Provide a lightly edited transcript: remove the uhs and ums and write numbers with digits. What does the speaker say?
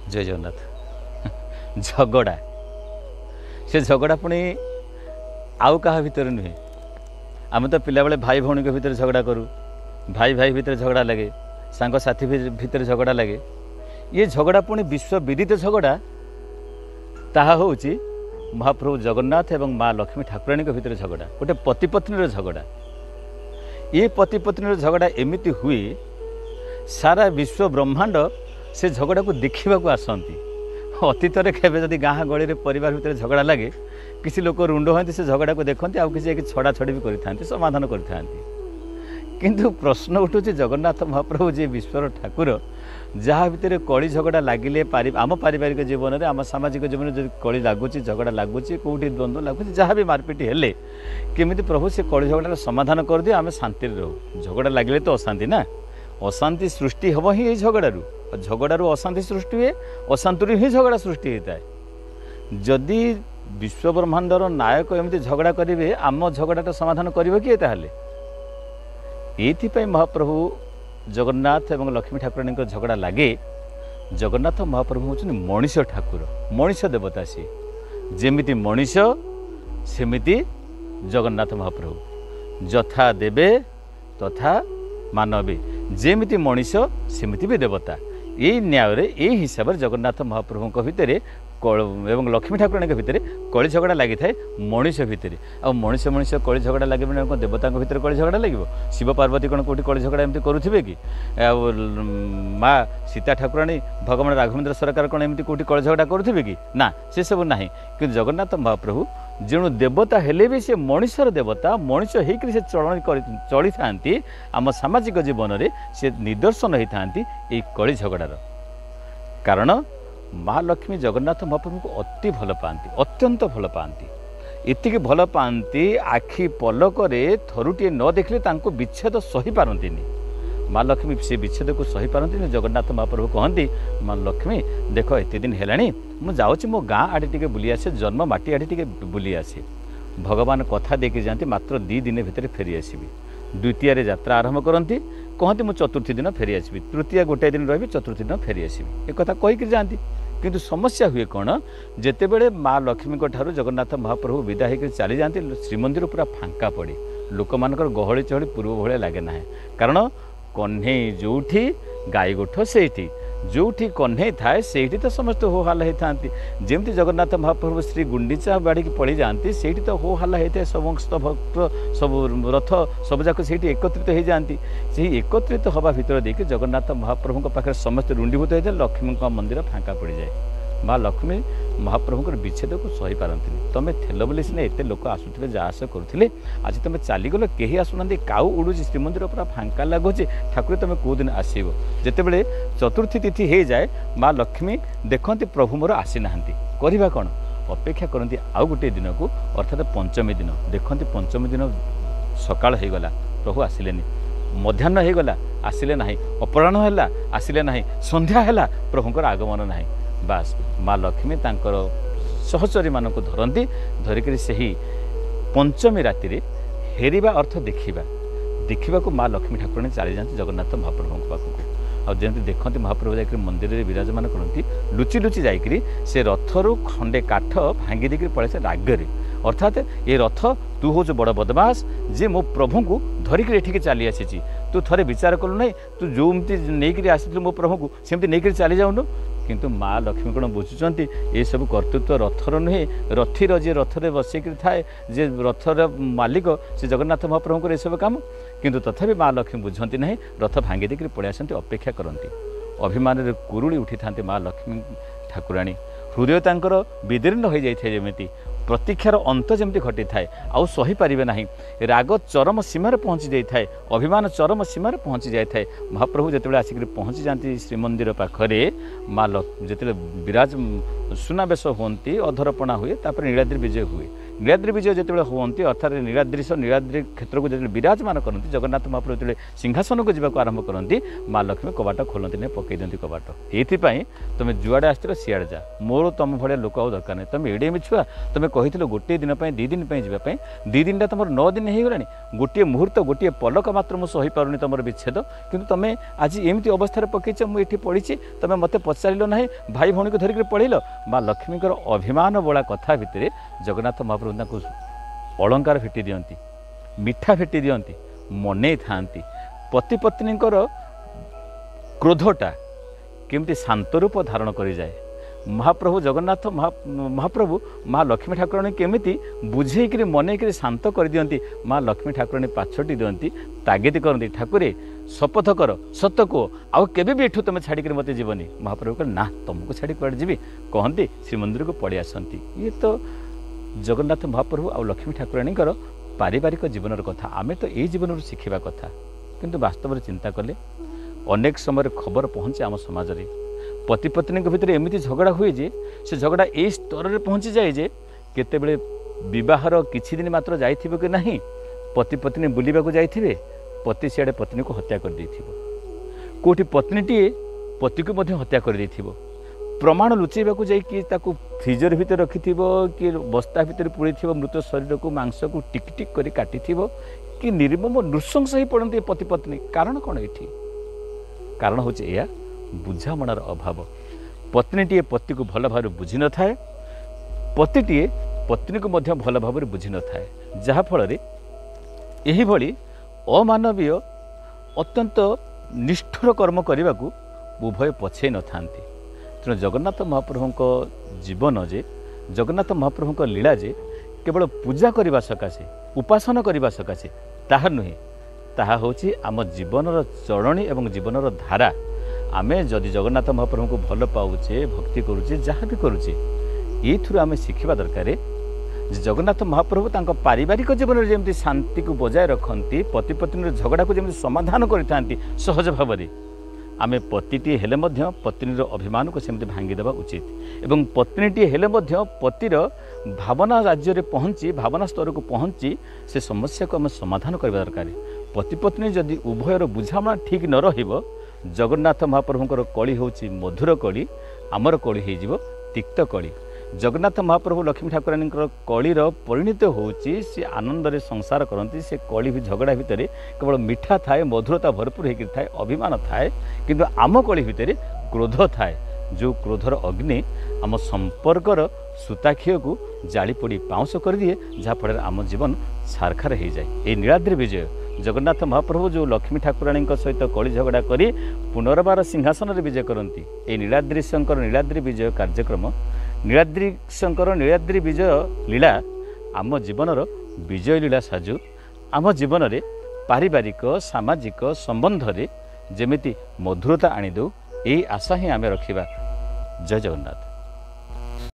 जय जगन्नाथ झगड़ा से झगड़ा पुणी आउ कहा भितर नुहे आम तो पिला बेले भाई भौणी के भितर झगड़ा करूँ भाई भाई भितर झगड़ा लगे सांग साथी भितर झगड़ा लगे ये झगड़ा पुणी विश्व विदित झगड़ा ताहा होउची महाप्रभु जगन्नाथ एवं माँ लक्ष्मी ठाकुराणी के भितर झगड़ा गोटे पति पत्नी झगड़ा ये पति पत्नी झगड़ा एमिति हुए सारा विश्व ब्रह्मांड से झगड़ा को देखा आसती अतीत केवे जदि गाँ गली परिवार भितर झगड़ा लगे किसी लोक रुंड होती से झगड़ा को देखते आउ किसी छड़ा छड़ी भी करते समाधान करते किंतु प्रश्न उठू जगन्नाथ महाप्रभु जी विश्वर ठाकुर जहाँ भितर कली झगड़ा लगिले आम पारिवारिक जीवन में आम सामाजिक जीवन में जो कली लगुच झगड़ा लगुच कौटी द्वंद्व लगुच जहाँ भी मारपिट हेले केमिति प्रभु से कली झगड़ा समाधान कर दिए आम शांति रहू झगड़ा लगिले तो अशांति ना अशांति सृष्टि हम ही झगड़ू झगड़ू अशांति सृष्टि हुए अशांति ही झगड़ा सृष्टि होता है जदि विश्व ब्रह्मांडर नायक एमती झगड़ा करेंगे आम झगड़ा समाधान कर किए ताहले ये महाप्रभु जगन्नाथ एवं लक्ष्मी ठाकुराणी झगड़ा लगे जगन्नाथ महाप्रभु हूँ मनीष ठाकुर मनीष देवता सी जेमिति मनीष सेमिति जगन्नाथ महाप्रभु जथा देवे तथा मानवे जेमिति मनीष सेमिति भी देवता यही न्याय यही हिसाब से जगन्नाथ महाप्रभु भितर एवं लक्ष्मी ठाकुराणी भितर कली झगड़ा लगी था मनीष भितर आ मनीष मनीष कली झगड़ा लगे कौन देवता भितर कली झगड़ा लगे शिव पार्वती कौन कौटी कली झगड़ा एमती करुवे कि माँ सीता ठाकुराणी भगवान राघवेंद्र सरकार कौन एमती कौटी कली झगड़ा करुवे कि ना से सब ना कि जगन्नाथ महाप्रभु जेणु देवता हेले भी से मनीषर देवता मनीष होकर से चली था आम सामाजिक जीवन में से निदर्शन होता ये कली झगड़ार कारण माँ लक्ष्मी जगन्नाथ महाप्रभु को अति भल पाती अत्यंत भल पाती एतिक भल पाती आखि पलक थरुटे न देखले तांको विच्छेद सही पारती माँ लक्ष्मी से विच्छेद को सही पारती जगन्नाथ महाप्रभु कहती माँ लक्ष्मी देख एत दिन है मुझे जाऊँगी मो गाँ आड़े टे बुली आसे जन्म माटी आड़े टे बुली आसे भगवान कथा देके जाती मात्र 2 दिन भितर फेरी आसबि द्वितीय यात्रा आरंभ करती कहते मुझे चतुर्थी दिन फेरी आसबि तृतीय गोटे दिन रही चतुर्थी दिन फेरी आसबि एक कथा कहीकि जाती किंतु समस्या हुए कौन जिते बड़े माँ लक्ष्मी ठारू जगन्नाथ महाप्रभु विदा होकर चली जाती श्रीमंदिर पूरा फांका पड़े लोक मानकर गहली चहली पूर्व भाया लगे ना कारण कन्हई जोठी गाई गोठ से जोठी कन्हई थाए से तो समस्त हो हल्ला होता जमती जगन्नाथ महाप्रभु श्री गुंडीचा बाड़ी की पड़ी जाती से तो हो हल्ला होता है समस्त भक्त सब रथ सब जाक से एकत्रित हो जाती से एकत्रित हवा भितर देखिए जगन्नाथ महाप्रभु पाखे समस्त रुंडीभूत होता है लक्ष्मी मंदिर फांका पड़ जाए माँ लक्ष्मी महाप्रभु विच्छेद को सही पारती तुम थेल बोले सीना एत लोक आसुले जा आस करुले आज तुम चलीगल कहीं आसुना काऊ उड़ू श्रीमंदिर पूरा फांका लगुच ठाकुर तुम कौ दिन आसब जितेबले चतुर्थी तिथि हो जाए माँ लक्ष्मी देखते प्रभु मोर आसी ना करवा कौन अपेक्षा करती आउ गोटे दिन को अर्थात पंचमी दिन देखते पंचमी दिन सकाल हो गला प्रभु आसिले मध्याह्न हो गला आसिले ना अपराह्न है आसिले ना संध्या है प्रभुंर आगमन ना बास माँ लक्ष्मी तांकर सहचरी मान को धरती धरिक से ही पंचमी राति हेरिबा अर्थ देखा को माँ लक्ष्मी ठाकुराणी चली जाती जगन्नाथ महाप्रभु पाखक आमती देखते महाप्रभु जाकर मंदिर में विराजमान करती लुचि लुचि जाकि से रथरू खंडे काठ भांगी देकर पड़े रागरे अर्थात ये रथ तू हूँ बड़ बदमाश जे मो प्रभु को धरिक एठिक चली आसी तू थे विचार कलु ना तू जोमती नहीं आसी मो प्रभु को सेमती नहीं चली जाऊन किंतु माँ लक्ष्मी कौन बुझुंट ये सब कर्तृत्व रथर नुहे रथीर जी रथरे बसिक थाए जे रथर मालिक से जगन्नाथ महाप्रभु ये सब कम किंतु तथापि माँ लक्ष्मी बुझती ना रथ भांगी देकर पड़े आसती अपेक्षा करती अभिमान कुरुड़ी उठी था माँ लक्ष्मी ठाकुराणी हृदय तांकर विदीर्ण हो जाए जमी प्रतीक्षार अंत जमी घटी थाए आउ सही पारे ना राग चरम सीमार पहुँची जाए अभिमान चरम सीमार पहुँची जाए महाप्रभु जिते आसिक पहुँची जाती श्रीमंदिर पाखरे माँ जिते विराज सुनावेश होती अधरपणा हुए तापर नीलाद्रि विजय हुए नीलाद्रि विजय जिते होती अर्थात नीलाद्रीश नीलाद्रि क्षेत्र को जो विराजमान करती जगन्नाथ महाप्रभु जो सिंहासन को जावाक आरंभ करती माँ लक्ष्मी कबाट खोलती ना पकई दिखती कबाट ये तुम जुआड़े आस सियाड़े जा मोर तुम भाया लोक आउ दरकार नहीं तुम एडे मिछुआ तुम कही गोटे दिन 2 दिन जावाई 2 दिन तुम 9 दिन हो गला गोटे मुहूर्त गोटे पलक मात्र मुझे सही पारुनी तुम विच्छेद किंतु तुम आज एमती अवस्था पकईच मुझे पढ़ी तुम मत पचार ना भाई भौणी को धरिक पढ़ल माँ लक्ष्मी अभिमान बोला कथा भितर जगन्नाथ महाप्रभु अलंकार भेटी दियंती मिठा भेटी दियंती मनै था पति पत्नी क्रोधटा केमती शांत रूप धारण कर जाए महाप्रभु जगन्नाथ महाप्रभु माँ लक्ष्मी ठाकुराणी केमिति बुझेक मनईक शांत कर दियंती माँ लक्ष्मी ठाकुराणी पाछटी दियंती तागिद करती ठाकुरे शपथ कर सत को आउ केबे भी एठू तुम छाड़ी मत जीवनी महाप्रभु कह ना तुमको छाड़ी कड़े जी कहते श्रीमंदिर को पड़े आसती ये तो जगन्नाथ महाप्रभु आ लक्ष्मी ठाकुराणी पारिवारिक जीवन कथा आमे तो यही जीवन शिखा कथा किंतु वास्तव चिंता कले अनेक समय खबर पहुँचे आम समाज में पति पत्नी भितर एमती झगड़ा हुए जे से झगड़ा ए स्तर में पहुँची जाए जे केतेबेले विवाहर किछि दिन मात्र जाइथिबो कि नहीं पति पत्नी बुलिबा को जाइथिबे पति सियाड़े पत्नी को हत्या कर देथिबो कोठी पत्नीटीए पति को मध्य हत्या कर देथिबो प्रमाण लुचेबा को जाई कि ताकू फ्रीजर भितर रखिथिबो कि बस्ता भितर पुड़ीथिबो मृत शरीर को मांस को टिक टिक करी काटिथिबो कि निर्मम नृशंस ही पड़ती पति पत्नी कारण कौन ये कारण हूँ या बुझामणार अभाव पत्नीटीए पति को भल भाव बुझी न थाए पतिटीए पत्नी को मध्य भल भाव बुझी न थाए जहाँफल यही भली अमानवीय अत्यंत निष्ठुर कर्म करने को उभय पछे न थांती तेणु जगन्नाथ महाप्रभु जीवन जे जगन्नाथ महाप्रभु लीला जे केवल पूजा करने सकाशे उपासना करने सकाशे ताहा नुहे ताहा होची आम जीवनर चरणी एवं जीवनर धारा आमे जदि जगन्नाथ महाप्रभु को भल पाऊचे भक्ति करुचे जहाँ भी करुचे ये आम शिखा दरकार जगन्नाथ महाप्रभु तांको पारिवारिक जीवन में जमी शांति को बजाय रखती पति पत्नी झगड़ा को जमी समाधान करते सहज भाव में आमे पतिटी हेले मध्य पत्नीर अभिमान को सेमती भांगीदेवा उचित एवं पत्नीटी हेले मध्य पतिर भावना राज्य में पहुँची भावना स्तर को पहुँची से समस्या को आम समाधान करवा दरकार पति पत्नी जदि उभयर बुझामणा ठीक न रहिबो जगन्नाथ महाप्रभुंकर कली होची मधुर कली आमर कली हो तिक्त कली जगन्नाथ महाप्रभु लक्ष्मी ठाकुरानी कलीर परिणत होची से आनंद रे संसार करती से कली भी झगड़ा भितर केवल मिठा थाए मधुरता भरपूर होकर थाए अभिमान थाए किंतु आम कली भितर क्रोध थाए जो क्रोधर अग्नि आम संपर्कर सूताखिय को जाली पोड़ी पाउंस कर दिए जहाँफल आम जीवन सारखार हो जाए ये नीलाद्रि विजय जगन्नाथ महाप्रभु जो लक्ष्मी ठाकुराणी सहित कली झगड़ा करी पुनर्बार सिंहासन विजय करती ये नीलाद्रीशंकर नीलाद्रि विजय कार्यक्रम नीलाद्रीशंकर नीलाद्रि विजय लीला आम जीवनर विजय लीला साजु आम जीवन में पारिवारिक सामाजिक संबंध रे जेमिति मधुरता आनी दो यही आशा ही आम रखा। जय जगन्नाथ।